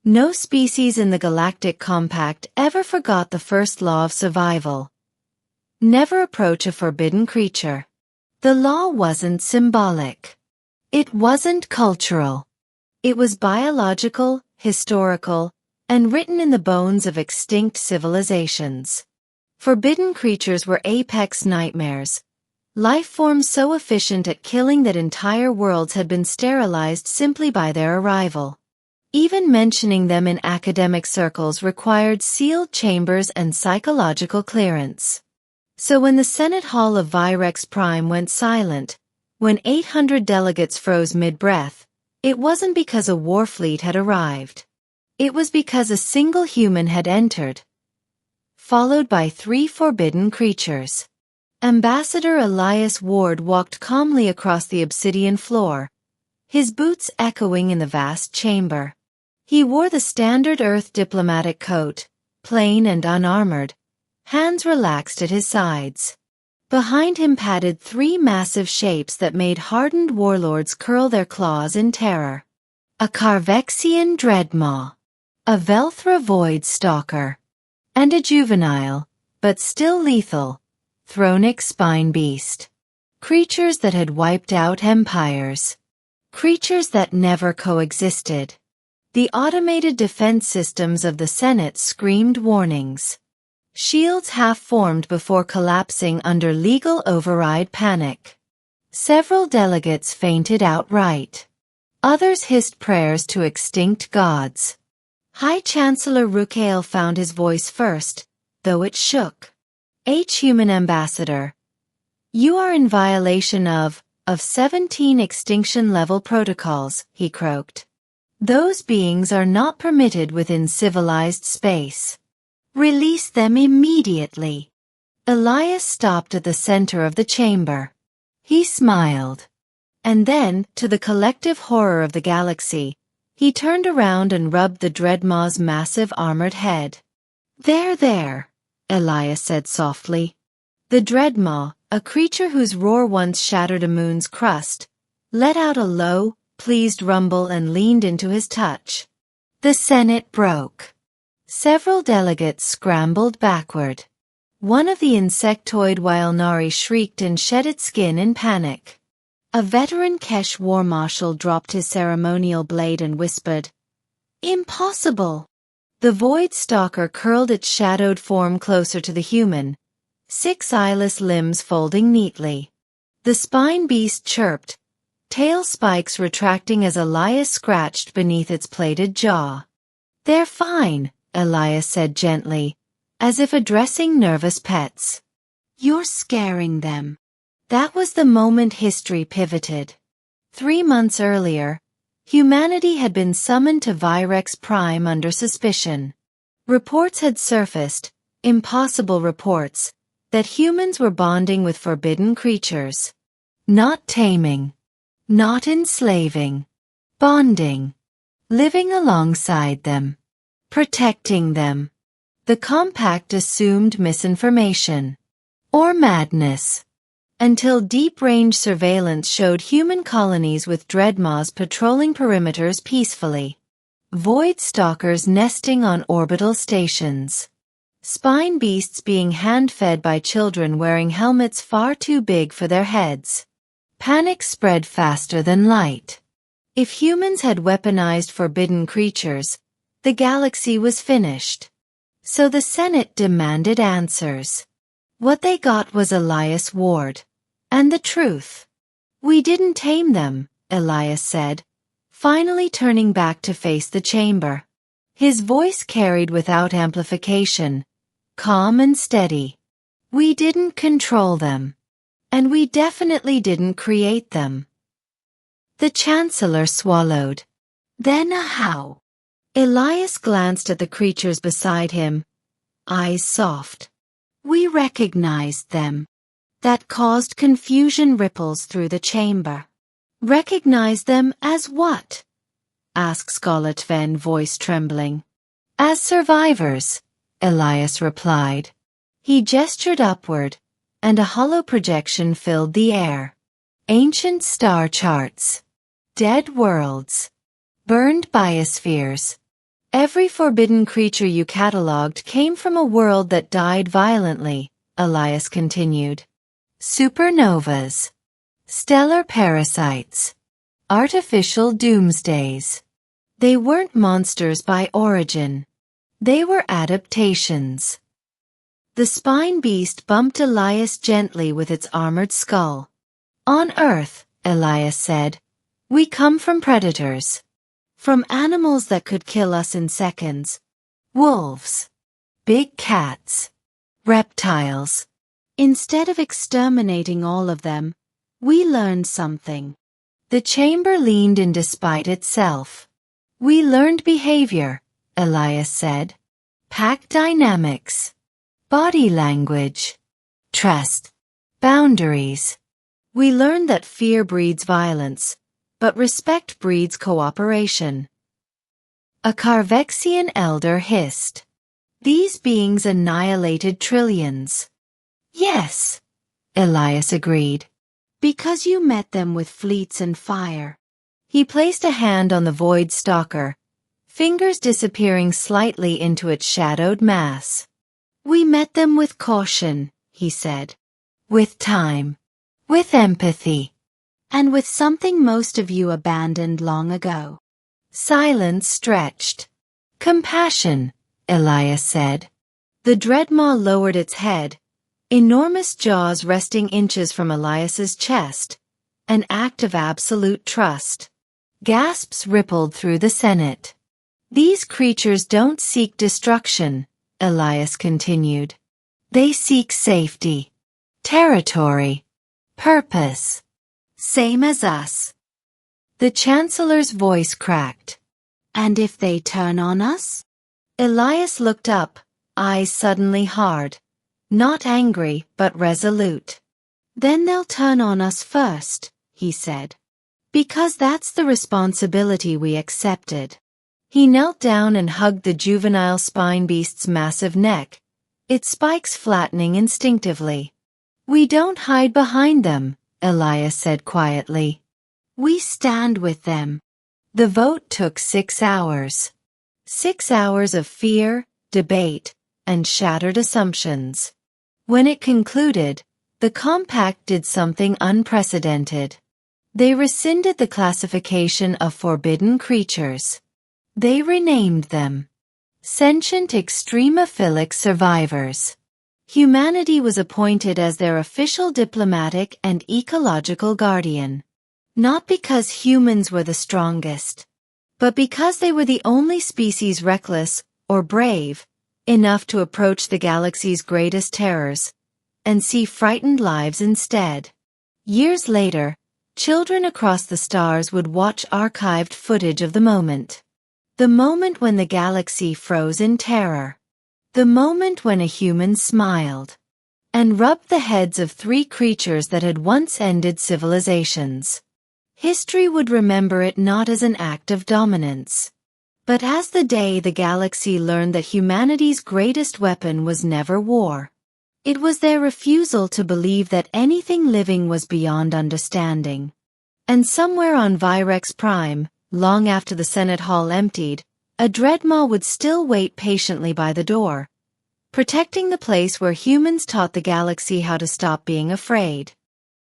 No species in the Galactic Compact ever forgot the first law of survival. Never approach a forbidden creature. The law wasn't symbolic. It wasn't cultural. It was biological, historical, and written in the bones of extinct civilizations. Forbidden creatures were apex nightmares, life forms so efficient at killing that entire worlds had been sterilized simply by their arrival. Even mentioning them in academic circles required sealed chambers and psychological clearance. So when the Senate Hall of Virex Prime went silent, when 800 delegates froze mid-breath, it wasn't because a war fleet had arrived. It was because a single human had entered, followed by 3 forbidden creatures. Ambassador Elias Ward walked calmly across the obsidian floor, his boots echoing in the vast chamber. He wore the standard Earth diplomatic coat, plain and unarmored, hands relaxed at his sides. Behind him padded 3 massive shapes that made hardened warlords curl their claws in terror. A Carvexian Dreadmaw, a Velthra Void Stalker, and a juvenile, but still lethal, Thronic Spine Beast. Creatures that had wiped out empires. Creatures that never coexisted. The automated defense systems of the Senate screamed warnings. Shields half-formed before collapsing under legal override panic. Several delegates fainted outright. Others hissed prayers to extinct gods. High Chancellor Rukael found his voice first, though it shook. Human Ambassador. You are in violation of 17 extinction-level protocols, he croaked. Those beings are not permitted within civilized space. Release them immediately. Elias stopped at the center of the chamber. He smiled. And then, to the collective horror of the galaxy, he turned around and rubbed the Dreadmaw's massive armored head. There, Elias said softly. The Dreadmaw, a creature whose roar once shattered a moon's crust, let out a low, pleased rumble and leaned into his touch. The Senate broke. Several delegates scrambled backward. One of the insectoid Wildnari shrieked and shed its skin in panic. A veteran Kesh war marshal dropped his ceremonial blade and whispered, "Impossible!" The Void Stalker curled its shadowed form closer to the human, 6 eyeless limbs folding neatly. The Spine Beast chirped, tail spikes retracting as Elias scratched beneath its plated jaw. "They're fine," Elias said gently, as if addressing nervous pets. "You're scaring them." That was the moment history pivoted. 3 months earlier, humanity had been summoned to Virex Prime under suspicion. Reports had surfaced, impossible reports, that humans were bonding with forbidden creatures. Not taming. Not enslaving. Bonding. Living alongside them. Protecting them. The compact assumed misinformation. Or madness. Until deep-range surveillance showed human colonies with Dreadmaws patrolling perimeters peacefully. Void Stalkers nesting on orbital stations. Spine Beasts being hand-fed by children wearing helmets far too big for their heads. Panic spread faster than light. If humans had weaponized forbidden creatures, the galaxy was finished. So the Senate demanded answers. What they got was Elias Ward. And the truth. "We didn't tame them," Elias said, finally turning back to face the chamber. His voice carried without amplification, calm and steady. "We didn't control them. And we definitely didn't create them." The Chancellor swallowed. "Then how?" Elias glanced at the creatures beside him, eyes soft. "We recognized them." That caused confusion ripples through the chamber. "Recognize them as what?" asked Skolatven, voice trembling. "As survivors," Elias replied. He gestured upward, and a hollow projection filled the air. Ancient star charts. Dead worlds. Burned biospheres. Every forbidden creature you catalogued came from a world that died violently, Elias continued. Supernovas. Stellar parasites. Artificial doomsdays. They weren't monsters by origin. They were adaptations. The spine beast bumped Elias gently with its armored skull. On Earth, Elias said, we come from predators. From animals that could kill us in seconds. Wolves. Big cats. Reptiles. Instead of exterminating all of them, we learned something. The chamber leaned in despite itself. We learned behavior, Elias said. Pack dynamics. Body language. Trust. Boundaries. We learned that fear breeds violence, but respect breeds cooperation. A Carvexian elder hissed. These beings annihilated trillions. Yes, Elias agreed. Because you met them with fleets and fire. He placed a hand on the void stalker, fingers disappearing slightly into its shadowed mass. We met them with caution, he said. With time. With empathy. And with something most of you abandoned long ago. Silence stretched. Compassion, Elias said. The dreadmaw lowered its head, enormous jaws resting inches from Elias's chest, an act of absolute trust. Gasps rippled through the Senate. These creatures don't seek destruction, Elias continued. They seek safety, territory, purpose. Same as us. The Chancellor's voice cracked. And if they turn on us? Elias looked up, eyes suddenly hard. Not angry, but resolute. Then they'll turn on us first, he said. Because that's the responsibility we accepted. He knelt down and hugged the juvenile spine beast's massive neck, its spikes flattening instinctively. We don't hide behind them, Elias said quietly. We stand with them. The vote took 6 hours. 6 hours of fear, debate, and shattered assumptions. When it concluded, the compact did something unprecedented. They rescinded the classification of forbidden creatures. They renamed them sentient extremophilic survivors. Humanity was appointed as their official diplomatic and ecological guardian. Not because humans were the strongest, but because they were the only species reckless, or brave, enough to approach the galaxy's greatest terrors, and see frightened lives instead. Years later, children across the stars would watch archived footage of the moment. The moment when the galaxy froze in terror. The moment when a human smiled. And rubbed the heads of 3 creatures that had once ended civilizations. History would remember it not as an act of dominance, but as the day the galaxy learned that humanity's greatest weapon was never war. It was their refusal to believe that anything living was beyond understanding. And somewhere on Virex Prime, long after the Senate hall emptied, a dreadmaw would still wait patiently by the door, protecting the place where humans taught the galaxy how to stop being afraid.